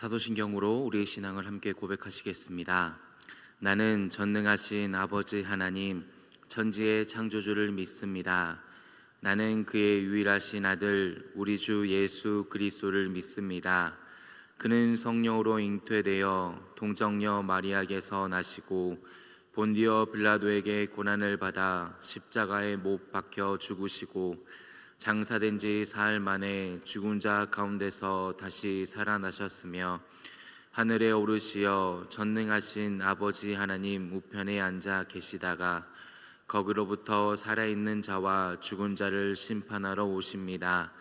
사도신경으로 우리의 신앙을 함께 고백하시겠습니다. 나는 전능하신 아버지 하나님, 천지의 창조주를 믿습니다. 나는 그의 유일하신 아들 우리 주 예수 그리스도를 믿습니다. 그는 성령으로 잉태되어 동정녀 마리아에게서 나시고 본디오 빌라도에게 고난을 받아 십자가에 못 박혀 죽으시고 장사된 지 사흘 만에 죽은 자 가운데서 다시 살아나셨으며 하늘에 오르시어 전능하신 아버지 하나님 우편에 앉아 계시다가 거기로부터 살아있는 자와 죽은 자를 심판하러 오십니다.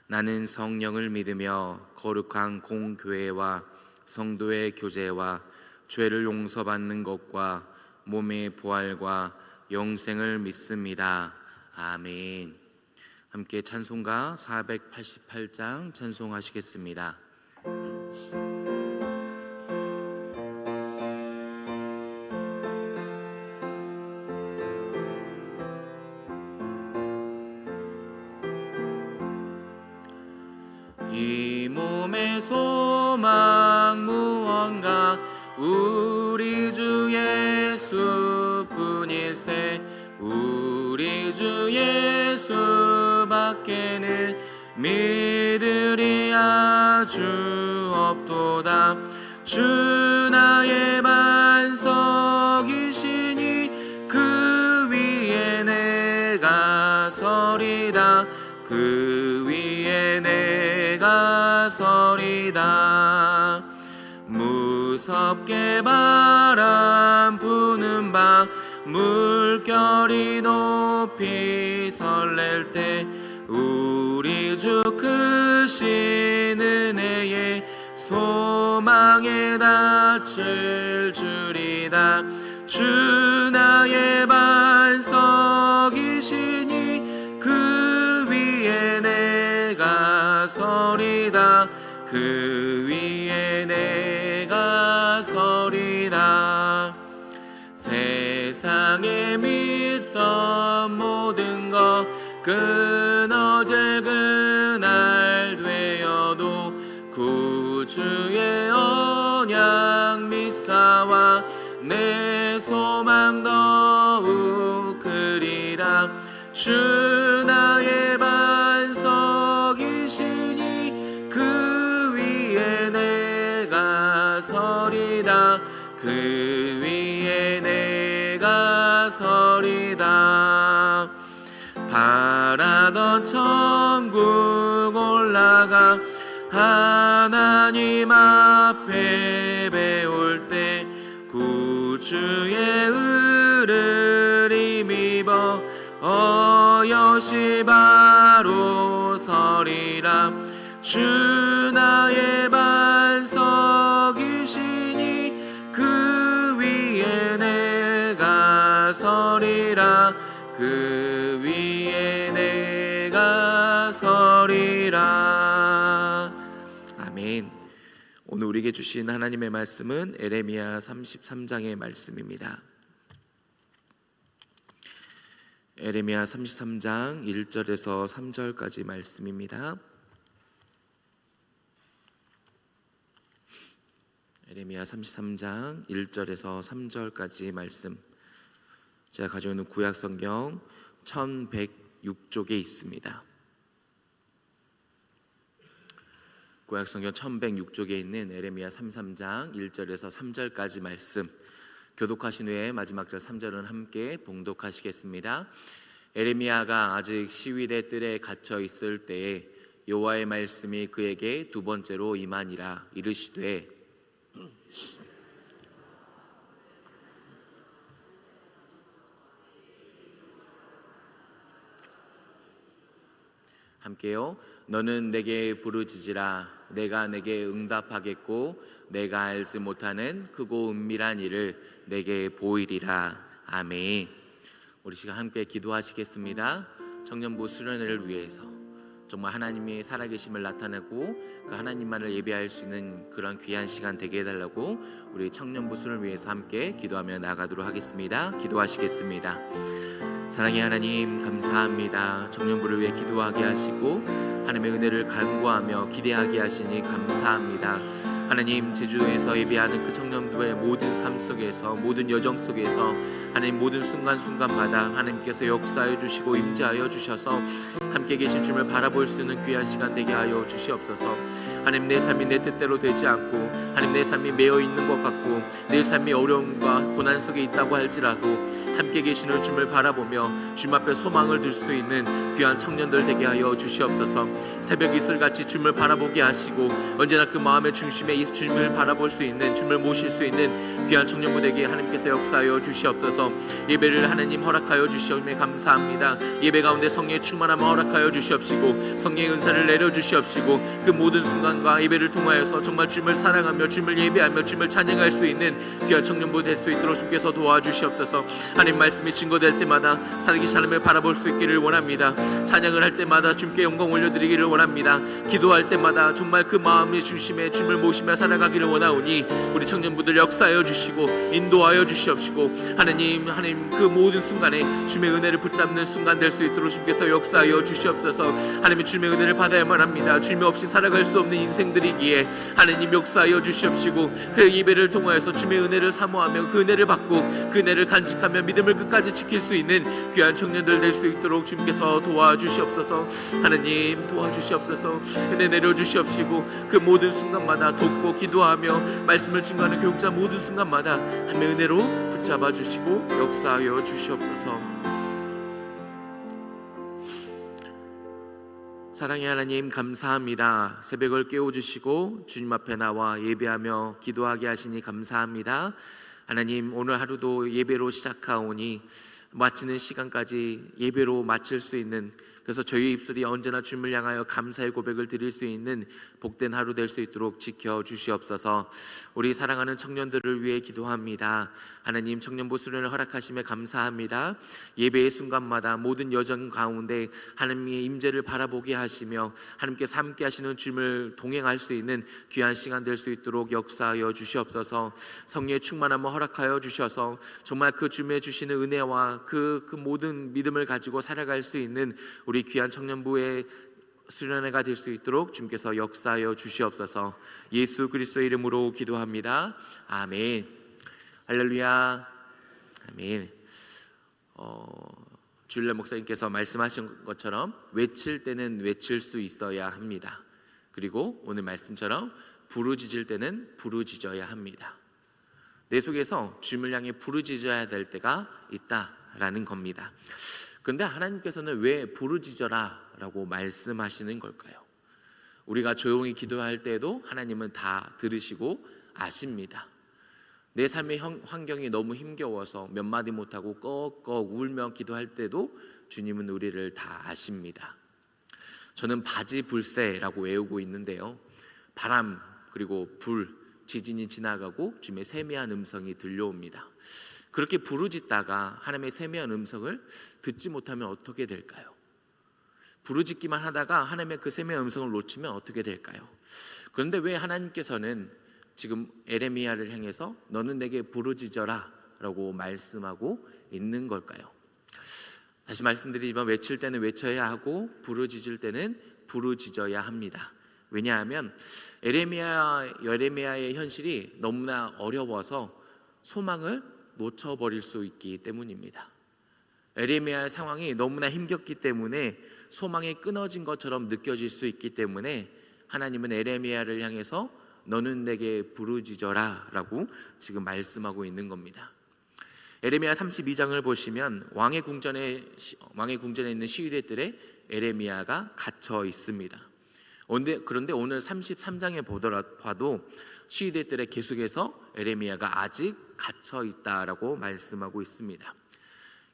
나는 성령을 믿으며 거룩한 공교회와 성도의 교제와 죄를 용서받는 것과 몸의 부활과 영생을 믿습니다. 아멘. 함께 찬송가 488장 찬송하시겠습니다. 이 몸의 소망 무언가 우리 주 예수뿐일세. 우리 주 예수밖에는 믿으리 아주 없도다. 주 나의 반석이시니 그 위에 내가 서리다. 그 위에 내가 서리다. 무섭게 바람 부는 밤 물결이 높이 설렐 때 우리 주 크신 은혜에 소망에 닿을 줄이다. 주 나의 반석이시니 그 위에 내가 서리다. 그 위에 내가 서리다. 세상에 믿던 모든 것 끊어질 그날 되어도 구주의 언약 믿사와 내 소망 더욱 크리라. 주 나의 반석이시니 그 위에 내가 서리다. 그 위에 내가 서리다. 바라던 천국 올라가 하나님 앞에 배울 때 구주의 의를 힘입어 어여시 바로 서리라. 주 나의 반석이시니 그 위에 내가 서리라. 그 위에 내가 서리라. 아멘. 오늘 우리에게 주신 하나님의 말씀은 에레미야 33장의 말씀입니다. 에레미야 33장 1절에서 3절까지 말씀입니다. 에레미야 33장 1절에서 3절까지 말씀, 제가 가지고 있는 구약성경 1106쪽에 있습니다. 구약성경 1106쪽에 있는 에레미야 33장 1절에서 3절까지 말씀 교독하신 후에 마지막 절 3절은 함께 봉독하시겠습니다. 에레미야가 아직 시위대 뜰에 갇혀 있을 때에 여호와의 말씀이 그에게 두 번째로 임하니라. 이르시되 함께요. 너는 내게 부르짖으라. 내가 내게 응답하겠고 내가 알지 못하는 크고 은밀한 일을 내게 보이리라. 아멘. 우리 시간 함께 기도하시겠습니다. 청년부 수련회를 위해서 정말 하나님이 살아계심을 나타내고 그 하나님만을 예배할 수 있는 그런 귀한 시간 되게 해달라고 우리 청년부 수련을 위해서 함께 기도하며 나가도록 하겠습니다. 기도하시겠습니다. 사랑의 하나님, 감사합니다. 청년부를 위해 기도하게 하시고 하나님의 은혜를 간구하며 기대하게 하시니 감사합니다. 하나님, 제주도에서 예배하는 그 청년들의 모든 삶 속에서, 모든 여정 속에서 하나님, 모든 순간순간마다 하나님께서 역사해 주시고 임재하여 주셔서 함께 계신 주님을 바라볼 수 있는 귀한 시간 되게 하여 주시옵소서. 하나님, 내 삶이 내 뜻대로 되지 않고 하나님, 내 삶이 매여 있는 것 같고 내 삶이 어려움과 고난 속에 있다고 할지라도 함께 계시는 주님을 바라보며 주님 앞에 소망을 둘 수 있는 귀한 청년들 되게 하여 주시옵소서. 새벽 이슬같이 주님을 바라보게 하시고 언제나 그 마음의 중심에 이 주님을 바라볼 수 있는, 주님을 모실 수 있는 귀한 청년부 되게 하나님께서 역사하여 주시옵소서. 예배를 하나님 허락하여 주시옵매 감사합니다. 예배 가운데 성령의 충만함을 허락하여 주시옵시고 성령의 은사를 내려 주시옵시고 그 모든 순간과 예배를 통하여서 정말 주님을 사랑하며 주님을 예배하며 주님을 찬양할 수 있는 귀한 청년부 될 수 있도록 주께서 도와주시옵소서. 하나님 말씀이 증거될 때마다 살아계신 하나님을 바라볼 수 있기를 원합니다. 찬양을 할 때마다 주님께 영광 올려드리기를 원합니다. 기도할 때마다 정말 그 마음의 중심에 주님을 모시며 살아가기를 원하오니 우리 청년부들 역사하여 주시고 인도하여 주시옵시고 하나님 그 모든 순간에 주님의 은혜를 붙잡는 순간 될 수 있도록 주께서 역사하여 주시옵소서. 하나님의 주님의 은혜를 받아야만 합니다. 주님 없이 살아갈 수 없는 인생들이기에 하나님 역사하여 주시옵시고 그 예배를 통하여서 주님의 은혜를 사모하며 그 은혜를 받고 그 은혜를 간직하며 믿음을 끝까지 지킬 수 있는 귀한 청년들 될 수 있도록 주님께서 도와주시옵소서. 하나님 도와주시옵소서. 은혜 내려주시옵시고 그 모든 순간마다 돕고 기도하며 말씀을 증거하는 교육자 모든 순간마다 하나님의 은혜로 붙잡아 주시고 역사하여 주시옵소서. 사랑의 하나님 감사합니다. 새벽을 깨워주시고 주님 앞에 나와 예배하며 기도하게 하시니 감사합니다. 하나님, 오늘 하루도 예배로 시작하오니 마치는 시간까지 예배로 마칠 수 있는, 그래서 저희 입술이 언제나 주님을 향하여 감사의 고백을 드릴 수 있는 복된 하루 될 수 있도록 지켜주시옵소서. 우리 사랑하는 청년들을 위해 기도합니다. 하나님, 청년부 수련을 허락하심에 감사합니다. 예배의 순간마다 모든 여정 가운데 하나님의 임재를 바라보게 하시며 하나님께서 함께 하시는 주님을 동행할 수 있는 귀한 시간 될 수 있도록 역사하여 주시옵소서. 성령의 충만함을 허락하여 주셔서 정말 그 주님의 주시는 은혜와 그 모든 믿음을 가지고 살아갈 수 있는 우리 귀한 청년부의 수련회가 될 수 있도록 주님께서 역사하여 주시옵소서. 예수 그리스도의 이름으로 기도합니다. 아멘. 할렐루야. 아멘. 주일날 목사님께서 말씀하신 것처럼 외칠 때는 외칠 수 있어야 합니다. 그리고 오늘 말씀처럼 부르짖을 때는 부르짖어야 합니다. 내 속에서 주님을 향해 부르짖어야 될 때가 있다라는 겁니다. 그런데 하나님께서는 왜 부르짖어라 라고 말씀하시는 걸까요? 우리가 조용히 기도할 때도 하나님은 다 들으시고 아십니다. 내 삶의 환경이 너무 힘겨워서 몇 마디 못하고 꺽꺽 울며 기도할 때도 주님은 우리를 다 아십니다. 저는 바지불새라고 외우고 있는데요, 바람 그리고 불, 지진이 지나가고 주님의 세미한 음성이 들려옵니다. 그렇게 부르짖다가 하나님의 세미한 음성을 듣지 못하면 어떻게 될까요? 부르짖기만 하다가 하나님의 그 세미한 음성을 놓치면 어떻게 될까요? 그런데 왜 하나님께서는 지금 에레미야를 향해서 너는 내게 부르짖어라 라고 말씀하고 있는 걸까요? 다시 말씀드리지만 외칠 때는 외쳐야 하고 부르짖을 때는 부르짖어야 합니다. 왜냐하면 에레미야의 현실이 너무나 어려워서 소망을 놓쳐버릴 수 있기 때문입니다. 에레미야의 상황이 너무나 힘겹기 때문에 소망이 끊어진 것처럼 느껴질 수 있기 때문에 하나님은 에레미야를 향해서 너는 내게 부르짖어라 라고 지금 말씀하고 있는 겁니다. 에레미야 32장을 보시면 왕의 궁전에 있는 시위대들의 에레미야가 갇혀 있습니다. 그런데 오늘 33장에 봐도 시위대들의 계속해서 에레미야가 아직 갇혀 있다라고 말씀하고 있습니다.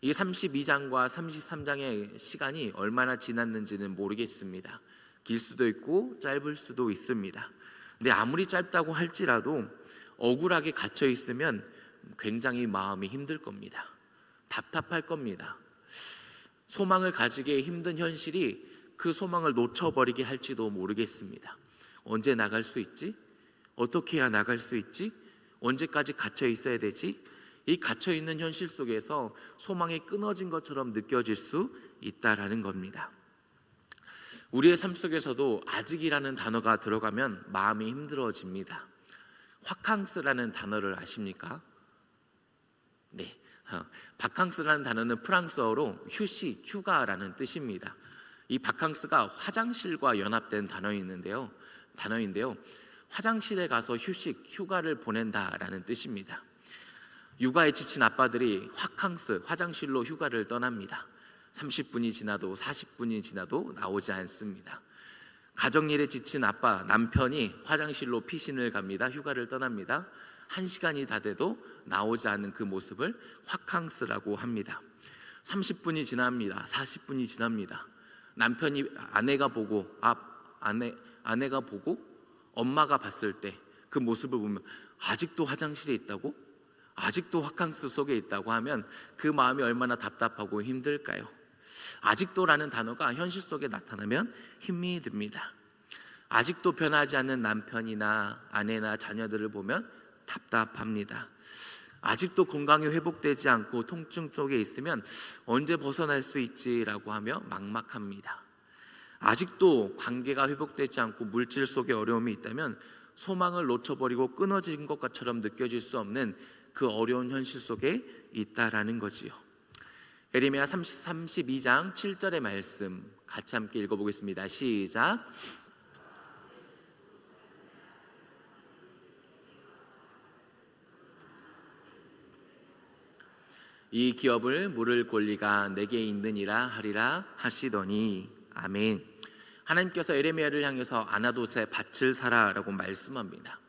이 32장과 33장의 시간이 얼마나 지났는지는 모르겠습니다. 길 수도 있고 짧을 수도 있습니다. 근데 아무리 짧다고 할지라도 억울하게 갇혀 있으면 굉장히 마음이 힘들 겁니다. 답답할 겁니다. 소망을 가지기 힘든 현실이 그 소망을 놓쳐버리게 할지도 모르겠습니다. 언제 나갈 수 있지? 어떻게 해야 나갈 수 있지? 언제까지 갇혀 있어야 되지? 이 갇혀있는 현실 속에서 소망이 끊어진 것처럼 느껴질 수 있다라는 겁니다. 우리의 삶 속에서도 아직이라는 단어가 들어가면 마음이 힘들어집니다. 화캉스라는 단어를 아십니까? 네, 바캉스라는 단어는 프랑스어로 휴식, 휴가라는 뜻입니다. 이 바캉스가 화장실과 연합된 단어인데요. 화장실에 가서 휴식, 휴가를 보낸다라는 뜻입니다. 육아에 지친 아빠들이 화캉스, 화장실로 휴가를 떠납니다. 30분이 지나도 40분이 지나도 나오지 않습니다. 가정일에 지친 아빠, 남편이 화장실로 피신을 갑니다. 휴가를 떠납니다. 1시간이 다 돼도 나오지 않는 그 모습을 화캉스라고 합니다. 30분이 지납니다. 40분이 지납니다. 남편이 아내가 보고 엄마가 봤을 때 그 모습을 보면 아직도 화장실에 있다고? 아직도 화캉스 속에 있다고 하면 그 마음이 얼마나 답답하고 힘들까요? 아직도라는 단어가 현실 속에 나타나면 힘이 듭니다. 아직도 변하지 않는 남편이나 아내나 자녀들을 보면 답답합니다. 아직도 건강이 회복되지 않고 통증 속에 있으면 언제 벗어날 수 있지라고 하며 막막합니다. 아직도 관계가 회복되지 않고 물질 속에 어려움이 있다면 소망을 놓쳐버리고 끊어진 것처럼 느껴질 수 없는 그 어려운 현실 속에 있다라는 거지요. 에레미야 32장 7절의 말씀 같이 함께 읽어보겠습니다. 시작. 이 기업을 물을 권리가 내게 있느니라 하리라 하시더니 아멘. 하나님께서 에레미야를 향해서 아나돗에 밭을 사라라고 말씀합니다.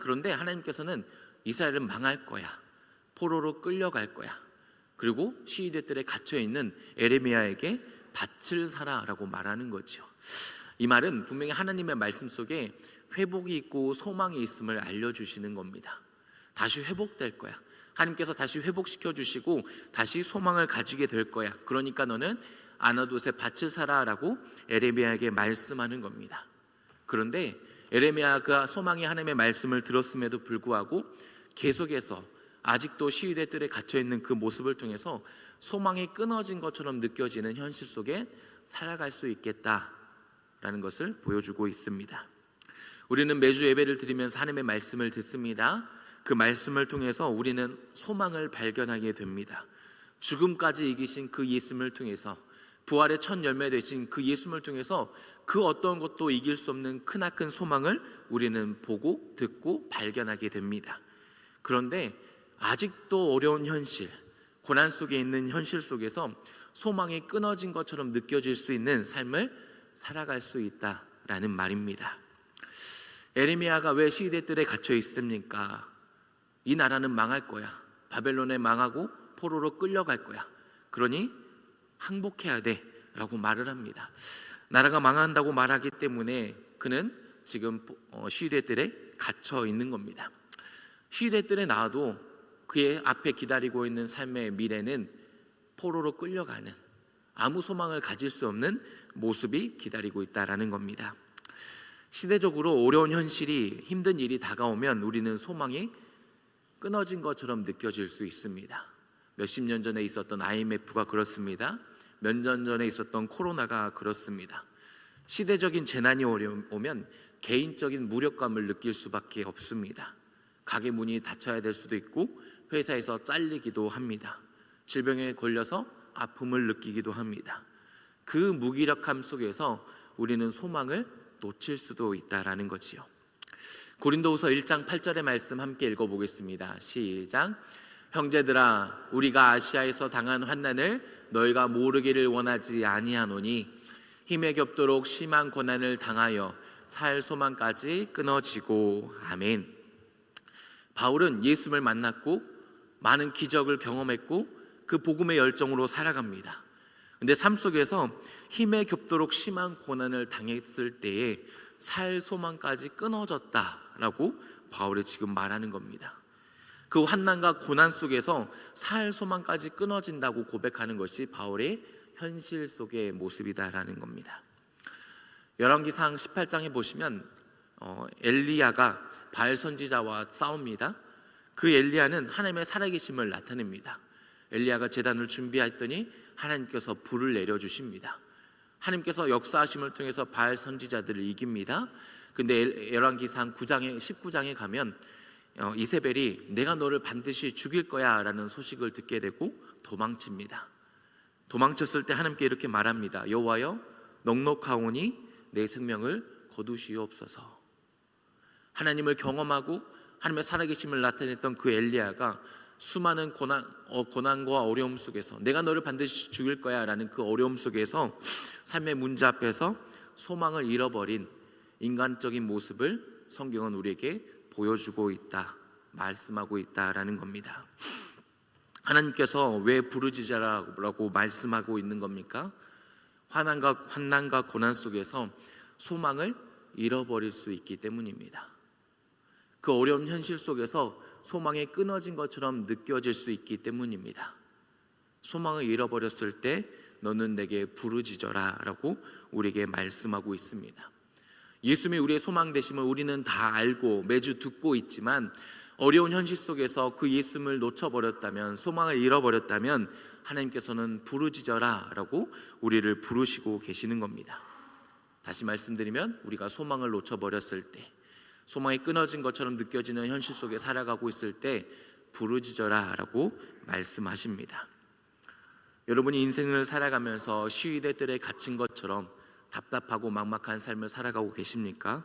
그런데 하나님께서는 이스라엘은 망할 거야, 포로로 끌려갈 거야, 그리고 시위대들에 갇혀있는 에레미야에게 밭을 사라라고 말하는 거죠. 이 말은 분명히 하나님의 말씀 속에 회복이 있고 소망이 있음을 알려주시는 겁니다. 다시 회복될 거야. 하나님께서 다시 회복시켜 주시고 다시 소망을 가지게 될 거야. 그러니까 너는 아나돗에 밭을 사라라고 에레미야에게 말씀하는 겁니다. 그런데 에레미야가 소망이 하나님의 말씀을 들었음에도 불구하고 계속해서 아직도 시위대들에 갇혀있는 그 모습을 통해서 소망이 끊어진 것처럼 느껴지는 현실 속에 살아갈 수 있겠다라는 것을 보여주고 있습니다. 우리는 매주 예배를 드리면서 하나님의 말씀을 듣습니다. 그 말씀을 통해서 우리는 소망을 발견하게 됩니다. 죽음까지 이기신 그 예수님을 통해서, 부활의 첫 열매 되신 그 예수님을 통해서 그 어떤 것도 이길 수 없는 크나큰 소망을 우리는 보고 듣고 발견하게 됩니다. 그런데 아직도 어려운 현실, 고난 속에 있는 현실 속에서 소망이 끊어진 것처럼 느껴질 수 있는 삶을 살아갈 수 있다라는 말입니다. 에레미야가 왜 시위대들에 갇혀 있습니까? 이 나라는 망할 거야. 바벨론에 망하고 포로로 끌려갈 거야. 그러니 항복해야 돼 라고 말을 합니다. 나라가 망한다고 말하기 때문에 그는 지금 시위대들에 갇혀 있는 겁니다. 시위대들에 나와도 그의 앞에 기다리고 있는 삶의 미래는 포로로 끌려가는, 아무 소망을 가질 수 없는 모습이 기다리고 있다라는 겁니다. 시대적으로 어려운 현실이, 힘든 일이 다가오면 우리는 소망이 끊어진 것처럼 느껴질 수 있습니다. 몇십 년 전에 있었던 IMF가 그렇습니다. 몇 년 전에 있었던 코로나가 그렇습니다. 시대적인 재난이 오면 개인적인 무력감을 느낄 수밖에 없습니다. 가게 문이 닫혀야 될 수도 있고 회사에서 잘리기도 합니다. 질병에 걸려서 아픔을 느끼기도 합니다. 그 무기력함 속에서 우리는 소망을 놓칠 수도 있다라는 거지요. 고린도후서 1장 8절의 말씀 함께 읽어보겠습니다. 시작. 형제들아, 우리가 아시아에서 당한 환난을 너희가 모르기를 원하지 아니하노니 힘에 겹도록 심한 고난을 당하여 살 소망까지 끊어지고. 아멘. 바울은 예수님을 만났고 많은 기적을 경험했고 그 복음의 열정으로 살아갑니다. 근데 삶 속에서 힘에 겹도록 심한 고난을 당했을 때에 살 소망까지 끊어졌다라고 바울이 지금 말하는 겁니다. 그 환난과 고난 속에서 살 소망까지 끊어진다고 고백하는 것이 바울의 현실 속의 모습이다라는 겁니다. 열왕기상 18장에 보시면 엘리야가 바알 선지자와 싸웁니다. 그 엘리야는 하나님의 살아계심을 나타냅니다. 엘리야가 제단을 준비했더니 하나님께서 불을 내려주십니다. 하나님께서 역사하심을 통해서 바알 선지자들을 이깁니다. 근데 열왕기상 9장에 19장에 가면 이세벨이 내가 너를 반드시 죽일 거야 라는 소식을 듣게 되고 도망칩니다. 도망쳤을 때 하나님께 이렇게 말합니다. 여호와여, 넉넉하오니 내 생명을 거두시옵소서. 하나님을 경험하고 하나님의 살아계심을 나타냈던 그 엘리야가 수많은 고난과 어려움 속에서 내가 너를 반드시 죽일 거야 라는 그 어려움 속에서 삶의 문제 앞에서 소망을 잃어버린 인간적인 모습을 성경은 우리에게 보여주고 있다, 말씀하고 있다라는 겁니다. 하나님께서 왜 부르짖으라고 말씀하고 있는 겁니까? 환난과 고난 속에서 소망을 잃어버릴 수 있기 때문입니다. 그 어려운 현실 속에서 소망이 끊어진 것처럼 느껴질 수 있기 때문입니다. 소망을 잃어버렸을 때 너는 내게 부르짖어라 라고 우리에게 말씀하고 있습니다. 예수님이 우리의 소망 되심을 우리는 다 알고 매주 듣고 있지만 어려운 현실 속에서 그 예수님을 놓쳐버렸다면, 소망을 잃어버렸다면 하나님께서는 부르짖어라 라고 우리를 부르시고 계시는 겁니다. 다시 말씀드리면 우리가 소망을 놓쳐버렸을 때, 소망이 끊어진 것처럼 느껴지는 현실 속에 살아가고 있을 때 부르짖어라 라고 말씀하십니다. 여러분이 인생을 살아가면서 시위대들에 갇힌 것처럼 답답하고 막막한 삶을 살아가고 계십니까?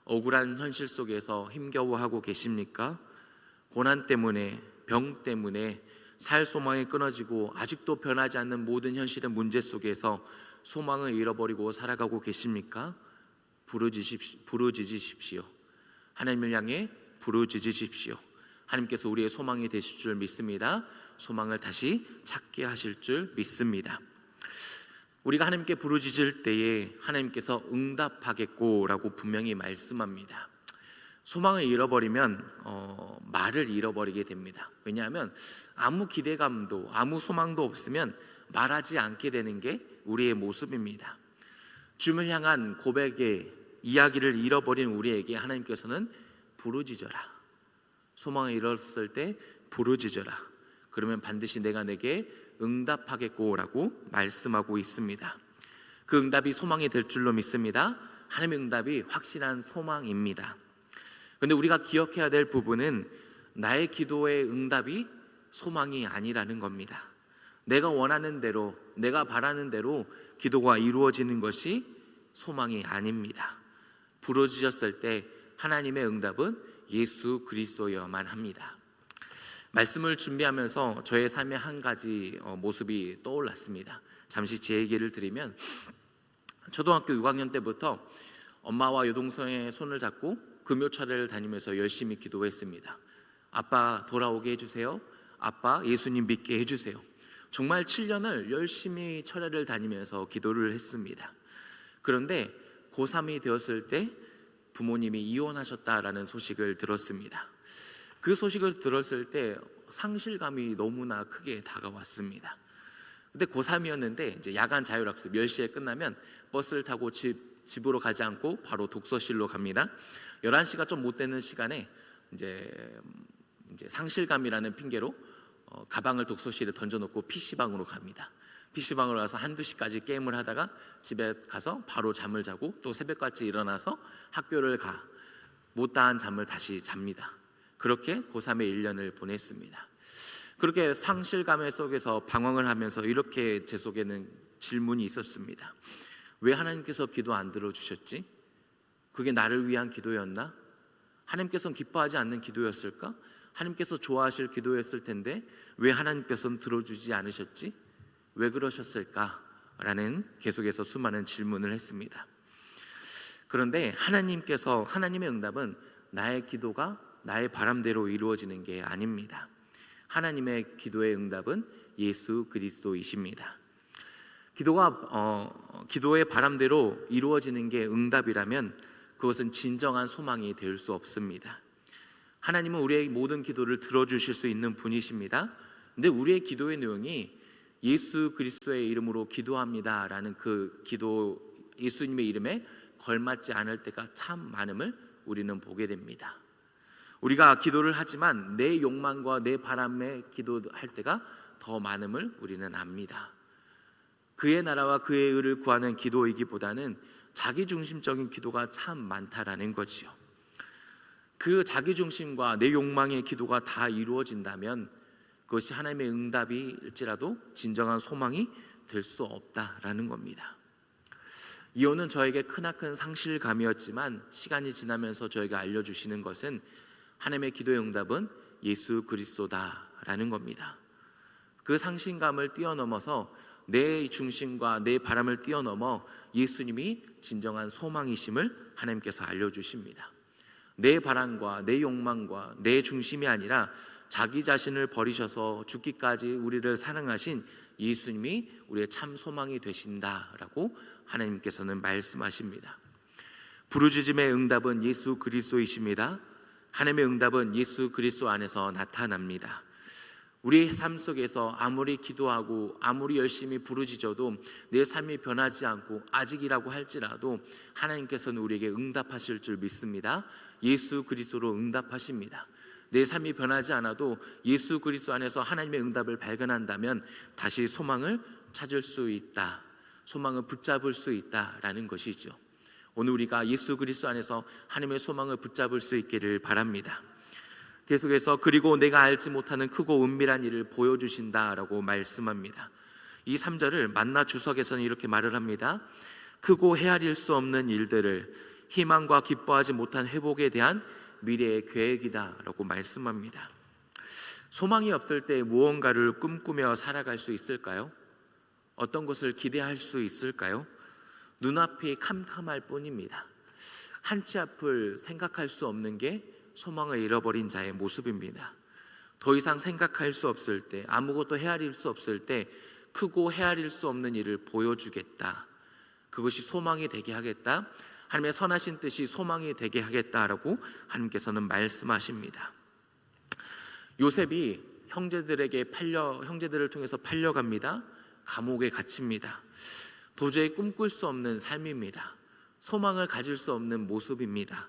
억울한 현실 속에서 힘겨워하고 계십니까? 고난 때문에, 병 때문에 살 소망이 끊어지고 아직도 변하지 않는 모든 현실의 문제 속에서 소망을 잃어버리고 살아가고 계십니까? 부르짖으십시오. 하나님을 향해 부르짖으십시오. 하나님께서 우리의 소망이 되실 줄 믿습니다. 소망을 다시 찾게 하실 줄 믿습니다. 우리가 하나님께 부르짖을 때에 하나님께서 응답하겠고라고 분명히 말씀합니다. 소망을 잃어버리면 말을 잃어버리게 됩니다. 왜냐하면 아무 기대감도 아무 소망도 없으면 말하지 않게 되는 게 우리의 모습입니다. 주님을 향한 고백의 이야기를 잃어버린 우리에게 하나님께서는 부르짖어라, 소망을 잃었을 때 부르짖어라, 그러면 반드시 내가 내게 응답하겠고라고 말씀하고 있습니다. 그 응답이 소망이 될 줄로 믿습니다. 하나님의 응답이 확실한 소망입니다. 그런데 우리가 기억해야 될 부분은 나의 기도의 응답이 소망이 아니라는 겁니다. 내가 원하는 대로, 내가 바라는 대로 기도가 이루어지는 것이 소망이 아닙니다. 부르짖었을 때 하나님의 응답은 예수 그리스도여만 합니다. 말씀을 준비하면서 저의 삶의 한 가지 모습이 떠올랐습니다. 잠시 제 얘기를 드리면, 초등학교 6학년 때부터 엄마와 여동생의 손을 잡고 금요철회를 다니면서 열심히 기도했습니다. 아빠 돌아오게 해주세요. 아빠 예수님 믿게 해주세요. 정말 7년을 열심히 철회를 다니면서 기도를 했습니다. 그런데 고3이 되었을 때 부모님이 이혼하셨다라는 소식을 들었습니다. 그 소식을 들었을 때 상실감이 너무나 크게 다가왔습니다. 근데 고3이었는데 이제 야간 자율학습 10시에 끝나면 버스를 타고 집으로 가지 않고 바로 독서실로 갑니다. 11시가 좀 못 되는 시간에 이제 상실감이라는 핑계로 가방을 독서실에 던져놓고 PC방으로 갑니다. PC방으로 가서 한두 시까지 게임을 하다가 집에 가서 바로 잠을 자고 또 새벽까지 일어나서 학교를 못다한 잠을 다시 잡니다. 그렇게 고3의 1년을 보냈습니다. 그렇게 상실감 속에서 방황을 하면서 이렇게 제 속에는 질문이 있었습니다. 왜 하나님께서 기도 안 들어주셨지? 그게 나를 위한 기도였나? 하나님께서는 기뻐하지 않는 기도였을까? 하나님께서 좋아하실 기도였을 텐데 왜 하나님께서는 들어주지 않으셨지? 왜 그러셨을까? 라는 계속해서 수많은 질문을 했습니다. 그런데 하나님의 응답은 나의 기도가 나의 바람대로 이루어지는 게 아닙니다. 하나님의 기도의 응답은 예수 그리스도이십니다. 기도의 바람대로 이루어지는 게 응답이라면 그것은 진정한 소망이 될 수 없습니다. 하나님은 우리의 모든 기도를 들어주실 수 있는 분이십니다. 근데 우리의 기도의 내용이 예수 그리스도의 이름으로 기도합니다 라는 그 기도, 예수님의 이름에 걸맞지 않을 때가 참 많음을 우리는 보게 됩니다. 우리가 기도를 하지만 내 욕망과 내 바람에 기도할 때가 더 많음을 우리는 압니다. 그의 나라와 그의 의를 구하는 기도이기보다는 자기중심적인 기도가 참 많다라는 거지요. 그 자기중심과 내 욕망의 기도가 다 이루어진다면 그것이 하나님의 응답일지라도 진정한 소망이 될 수 없다라는 겁니다. 이혼은 저에게 크나큰 상실감이었지만 시간이 지나면서 저에게 알려주시는 것은 하나님의 기도의 응답은 예수 그리스도다라는 겁니다. 그 상실감을 뛰어넘어서 내 중심과 내 바람을 뛰어넘어 예수님이 진정한 소망이심을 하나님께서 알려주십니다. 내 바람과 내 욕망과 내 중심이 아니라 자기 자신을 버리셔서 죽기까지 우리를 사랑하신 예수님이 우리의 참 소망이 되신다라고 하나님께서는 말씀하십니다. 부르짖음의 응답은 예수 그리스도이십니다. 하나님의 응답은 예수 그리스도 안에서 나타납니다. 우리의 삶 속에서 아무리 기도하고 아무리 열심히 부르짖어도 내 삶이 변하지 않고 아직이라고 할지라도 하나님께서는 우리에게 응답하실 줄 믿습니다. 예수 그리스도로 응답하십니다. 내 삶이 변하지 않아도 예수 그리스도 안에서 하나님의 응답을 발견한다면 다시 소망을 찾을 수 있다, 소망을 붙잡을 수 있다라는 것이죠. 오늘 우리가 예수 그리스도 안에서 하나님의 소망을 붙잡을 수 있기를 바랍니다. 계속해서 그리고 내가 알지 못하는 크고 은밀한 일을 보여주신다라고 말씀합니다. 이 3절을 만나 주석에서는 이렇게 말을 합니다. 크고 헤아릴 수 없는 일들을, 희망과 기뻐하지 못한 회복에 대한 미래의 계획이다라고 말씀합니다. 소망이 없을 때 무언가를 꿈꾸며 살아갈 수 있을까요? 어떤 것을 기대할 수 있을까요? 눈앞이 캄캄할 뿐입니다. 한치 앞을 생각할 수 없는 게 소망을 잃어버린 자의 모습입니다. 더 이상 생각할 수 없을 때, 아무것도 헤아릴 수 없을 때 크고 헤아릴 수 없는 일을 보여주겠다, 그것이 소망이 되게 하겠다, 하나님의 선하신 뜻이 소망이 되게 하겠다라고 하나님께서는 말씀하십니다. 요셉이 형제들을 통해서 팔려갑니다. 감옥에 갇힙니다. 도저히 꿈꿀 수 없는 삶입니다. 소망을 가질 수 없는 모습입니다.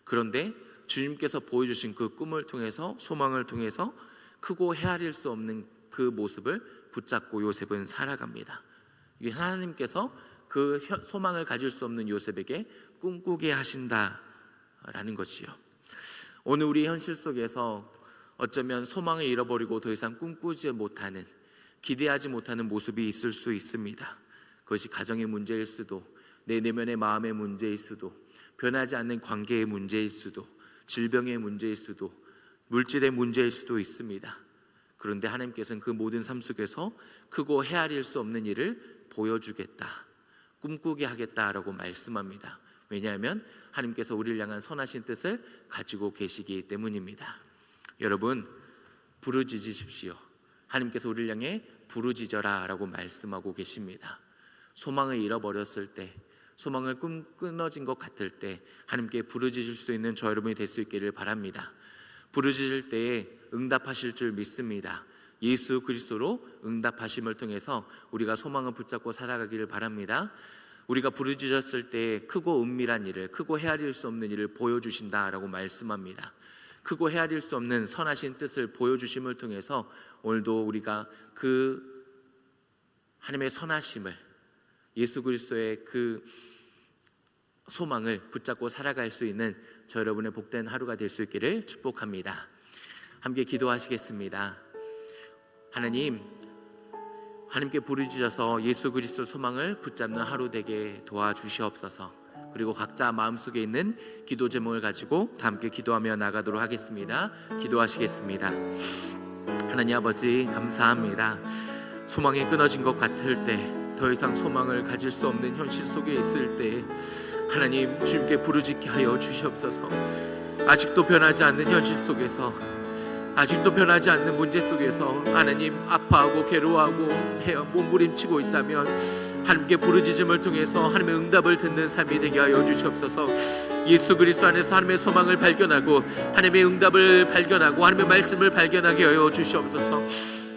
그런데 주님께서 보여주신 그 꿈을 통해서, 소망을 통해서 크고 헤아릴 수 없는 그 모습을 붙잡고 요셉은 살아갑니다. 하나님께서 그 소망을 가질 수 없는 요셉에게 꿈꾸게 하신다라는 것이요. 오늘 우리 현실 속에서 어쩌면 소망을 잃어버리고 더 이상 꿈꾸지 못하는, 기대하지 못하는 모습이 있을 수 있습니다. 그것이 가정의 문제일 수도, 내 내면의 마음의 문제일 수도, 변하지 않는 관계의 문제일 수도, 질병의 문제일 수도, 물질의 문제일 수도 있습니다. 그런데 하나님께서는 그 모든 삶 속에서 크고 헤아릴 수 없는 일을 보여주겠다, 꿈꾸게 하겠다라고 말씀합니다. 왜냐하면 하나님께서 우리를 향한 선하신 뜻을 가지고 계시기 때문입니다. 여러분, 부르짖으십시오. 하나님께서 우리를 향해 부르짖어라 라고 말씀하고 계십니다. 소망을 잃어버렸을 때, 소망을 끊어진 것 같을 때 하나님께 부르짖을 수 있는 저 여러분이 될 수 있기를 바랍니다. 부르짖을 때에 응답하실 줄 믿습니다. 예수 그리스도로 응답하심을 통해서 우리가 소망을 붙잡고 살아가기를 바랍니다. 우리가 부르짖었을 때 크고 은밀한 일을, 크고 헤아릴 수 없는 일을 보여주신다라고 말씀합니다. 크고 헤아릴 수 없는 선하신 뜻을 보여주심을 통해서 오늘도 우리가 그 하나님의 선하심을, 예수 그리스도의 그 소망을 붙잡고 살아갈 수 있는 저 여러분의 복된 하루가 될 수 있기를 축복합니다. 함께 기도하시겠습니다. 하나님께 부르짖어서 예수 그리스도 소망을 붙잡는 하루 되게 도와주시옵소서. 그리고 각자 마음속에 있는 기도 제목을 가지고 다 함께 기도하며 나가도록 하겠습니다. 기도하시겠습니다. 하나님 아버지, 감사합니다. 소망이 끊어진 것 같을 때, 더 이상 소망을 가질 수 없는 현실 속에 있을 때 하나님, 주님께 부르짖게 하여 주시옵소서. 아직도 변하지 않는 현실 속에서, 아직도 변하지 않는 문제 속에서 하나님 아파하고 괴로워하고 몸부림치고 있다면 하나님께 부르짖음을 통해서 하나님의 응답을 듣는 삶이 되게 하여 주시옵소서. 예수 그리스도 안에서 하나님의 소망을 발견하고 하나님의 응답을 발견하고 하나님의 말씀을 발견하게 하여 주시옵소서.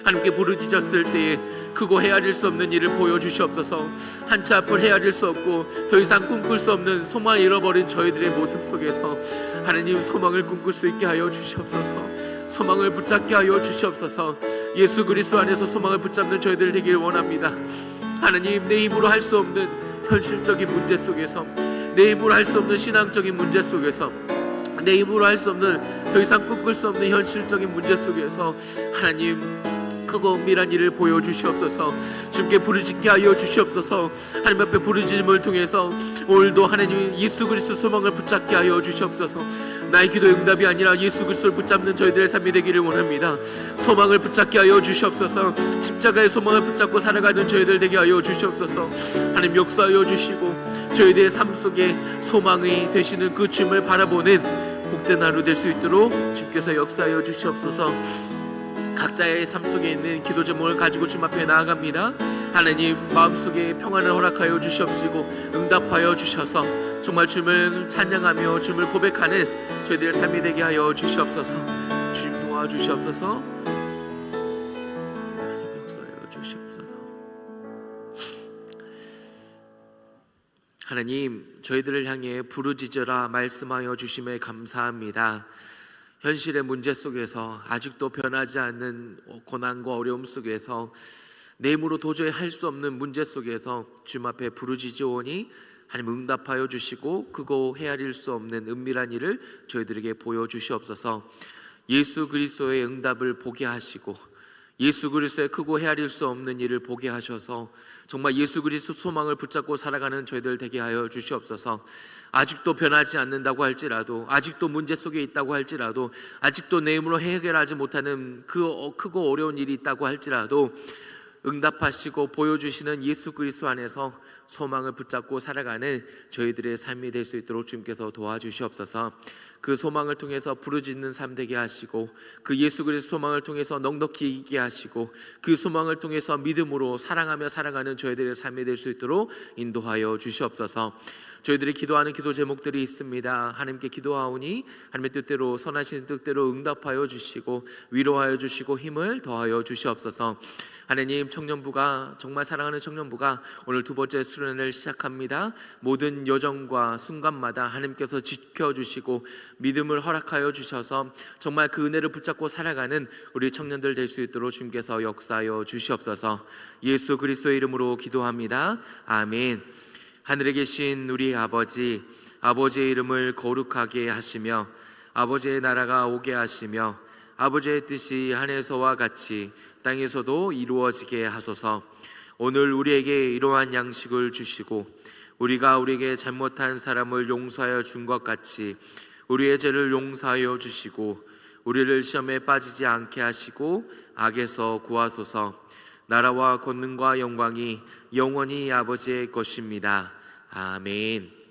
하나님께 부르짖었을 때에 크고 헤아릴 수 없는 일을 보여주시옵소서. 한치 앞을 헤아릴 수 없고 더 이상 꿈꿀 수 없는 소망을 잃어버린 저희들의 모습 속에서 하나님 소망을 꿈꿀 수 있게 하여 주시옵소서. 소망을 붙잡게 하여 주시옵소서. 예수 그리스도 안에서 소망을 붙잡는 저희들 되길 원합니다. 하나님, 내 힘으로 할 수 없는 현실적인 문제 속에서, 내 힘으로 할 수 없는 신앙적인 문제 속에서, 내 힘으로 할 수 없는, 더 이상 꿈꿀 수 없는 현실적인 문제 속에서 하나님 크고 은밀한 일을 보여주시옵소서. 주님께 부르짖게 하여 주시옵소서. 하나님 앞에 부르짖음을 통해서 오늘도 하나님 예수 그리스도 소망을 붙잡게 하여 주시옵소서. 나의 기도의 응답이 아니라 예수 그리스도를 붙잡는 저희들의 삶이 되기를 원합니다. 소망을 붙잡게 하여 주시옵소서. 십자가의 소망을 붙잡고 살아가는 저희들 되게 하여 주시옵소서. 하나님 역사하여 주시고 저희들의 삶 속에 소망이 되시는 그 주님을 바라보는 복된 하루 될 수 있도록 주님께서 역사하여 주시옵소서. 각자의 삶 속에 있는 기도 제목을 가지고 주님 앞에 나아갑니다. 하나님 마음속에 평안을 허락하여 주시옵시고 응답하여 주셔서 정말 주님을 찬양하며 주님을 고백하는 저희들의 삶이 되게 하여 주시옵소서. 주님 도와주시옵소서. 역사하여 주시옵소서. 하나님 저희들을 향해 부르짖으라 말씀하여 주심에 감사합니다. 현실의 문제 속에서 아직도 변하지 않는 고난과 어려움 속에서 내 힘으로 도저히 할 수 없는 문제 속에서 주님 앞에 부르짖으오니 하나님 응답하여 주시고 크고 헤아릴 수 없는 은밀한 일을 저희들에게 보여주시옵소서. 예수 그리스도의 응답을 보게 하시고 예수 그리스도의 크고 헤아릴 수 없는 일을 보게 하셔서 정말 예수 그리스도 소망을 붙잡고 살아가는 저희들 되게 하여 주시옵소서. 아직도 변하지 않는다고 할지라도, 아직도 문제 속에 있다고 할지라도, 아직도 내 힘으로 해결하지 못하는 그 크고 어려운 일이 있다고 할지라도 응답하시고 보여주시는 예수 그리스도 안에서 소망을 붙잡고 살아가는 저희들의 삶이 될 수 있도록 주님께서 도와주시옵소서. 그 소망을 통해서 부르짖는 삶 되게 하시고 그 예수 그리스도 소망을 통해서 넉넉히 이기게 하시고 그 소망을 통해서 믿음으로 사랑하며 살아가는 저희들의 삶이 될 수 있도록 인도하여 주시옵소서. 저희들이 기도하는 기도 제목들이 있습니다. 하나님께 기도하오니 하나님의 뜻대로 선하신 뜻대로 응답하여 주시고 위로하여 주시고 힘을 더하여 주시옵소서. 하나님 청년부가 정말 사랑하는 청년부가 오늘 두 번째 수련회를 시작합니다. 모든 여정과 순간마다 하나님께서 지켜주시고 믿음을 허락하여 주셔서 정말 그 은혜를 붙잡고 살아가는 우리 청년들 될 수 있도록 주님께서 역사하여 주시옵소서. 예수 그리스도의 이름으로 기도합니다. 아멘. 하늘에 계신 우리 아버지, 아버지의 이름을 거룩하게 하시며 아버지의 나라가 오게 하시며 아버지의 뜻이 하늘에서와 같이 땅에서도 이루어지게 하소서. 오늘 우리에게 이러한 양식을 주시고 우리가 우리에게 잘못한 사람을 용서하여 준 것 같이 우리의 죄를 용서하여 주시고 우리를 시험에 빠지지 않게 하시고 악에서 구하소서. 나라와 권능과 영광이 영원히 아버지의 것입니다. 아멘.